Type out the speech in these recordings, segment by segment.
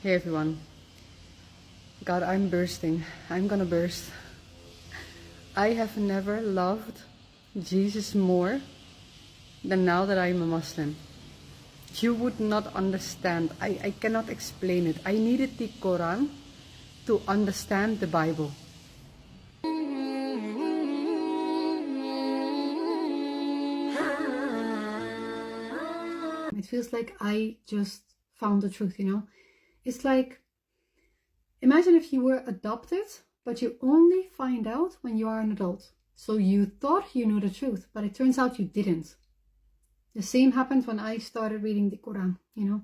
Hey everyone. God, I'm bursting. I'm gonna burst. I have never loved Jesus more than now that I'm a Muslim. You would not understand. I cannot explain it. I needed the Quran to understand the Bible. It feels like I just found the truth, you know? It's like, imagine if you were adopted, but you only find out when you are an adult. So you thought you knew the truth, but it turns out you didn't. The same happened when I started reading the Quran, you know?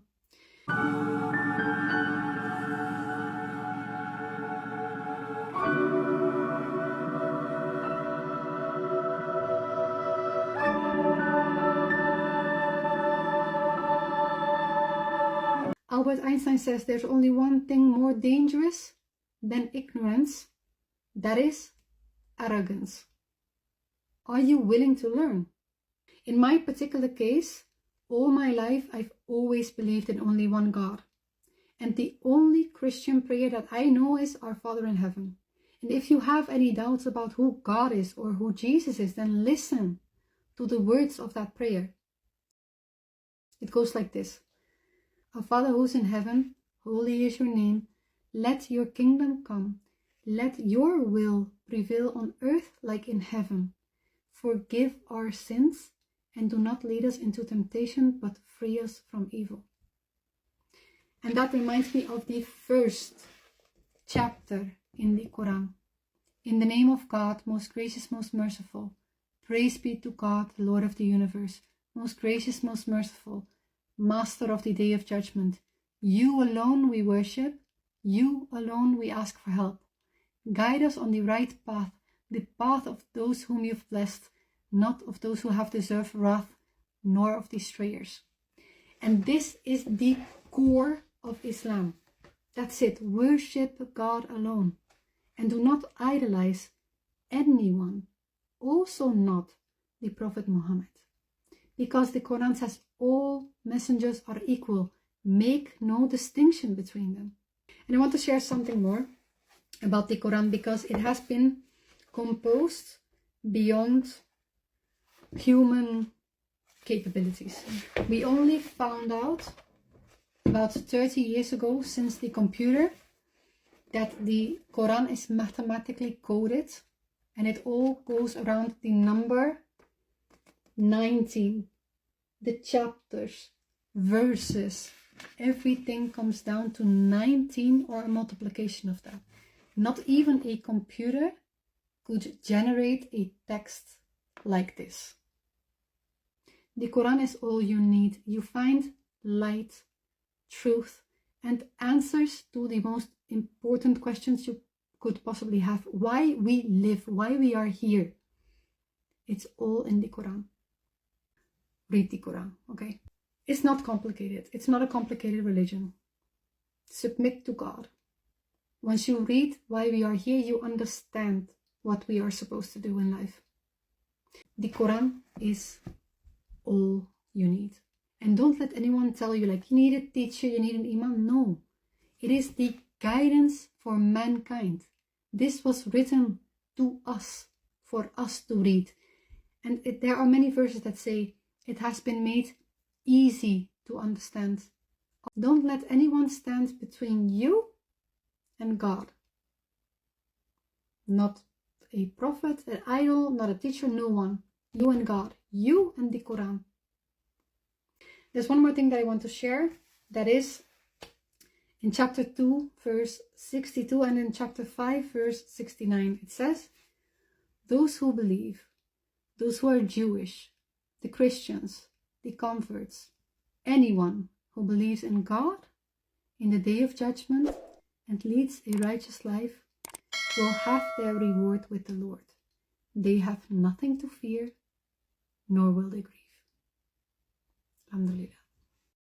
Albert Einstein says there's only one thing more dangerous than ignorance. That is arrogance. Are you willing to learn? In my particular case, all my life I've always believed in only one God. And the only Christian prayer that I know is Our Father in Heaven. And if you have any doubts about who God is or who Jesus is, then listen to the words of that prayer. It goes like this. Our Father who's in heaven, holy is your name. Let your kingdom come. Let your will prevail on earth like in heaven. Forgive our sins and do not lead us into temptation, but free us from evil. And that reminds me of the first chapter in the Quran. In the name of God, most gracious, most merciful. Praise be to God, Lord of the universe, most gracious, most merciful, Master of the day of judgment. You alone we worship. You alone we ask for help. Guide us on the right path, the path of those whom you've blessed, not of those who have deserved wrath, nor of the strayers. And this is the core of Islam. That's it. Worship God alone. And do not idolize anyone, also not the Prophet Muhammad. Because the Quran says all messengers are equal. Make no distinction between them. And I want to share something more about the Quran because it has been composed beyond human capabilities. We only found out about 30 years ago, since the computer, that the Quran is mathematically coded and it all goes around the number 19. The chapters, verses, everything comes down to 19 or a multiplication of that. Not even a computer could generate a text like this. The Quran is all you need. You find light, truth, and answers to the most important questions you could possibly have. Why we live, why we are here. It's all in the Quran. Read the Quran, okay? It's not complicated. It's not a complicated religion. Submit to God. Once you read why we are here, you understand what we are supposed to do in life. The Quran is all you need. And don't let anyone tell you like you need a teacher, you need an imam. No, it is the guidance for mankind. This was written to us, for us to read. And there are many verses that say it has been made easy to understand. Don't let anyone stand between you and God. Not a prophet, an idol, not a teacher, no one. You and God. You and the Quran. There's one more thing that I want to share. That is in chapter 2, verse 62 and in chapter 5, verse 69. It says, those who believe, those who are Jewish, the Christians, the converts, anyone who believes in God in the day of judgment and leads a righteous life will have their reward with the Lord. They have nothing to fear, nor will they grieve. Alhamdulillah.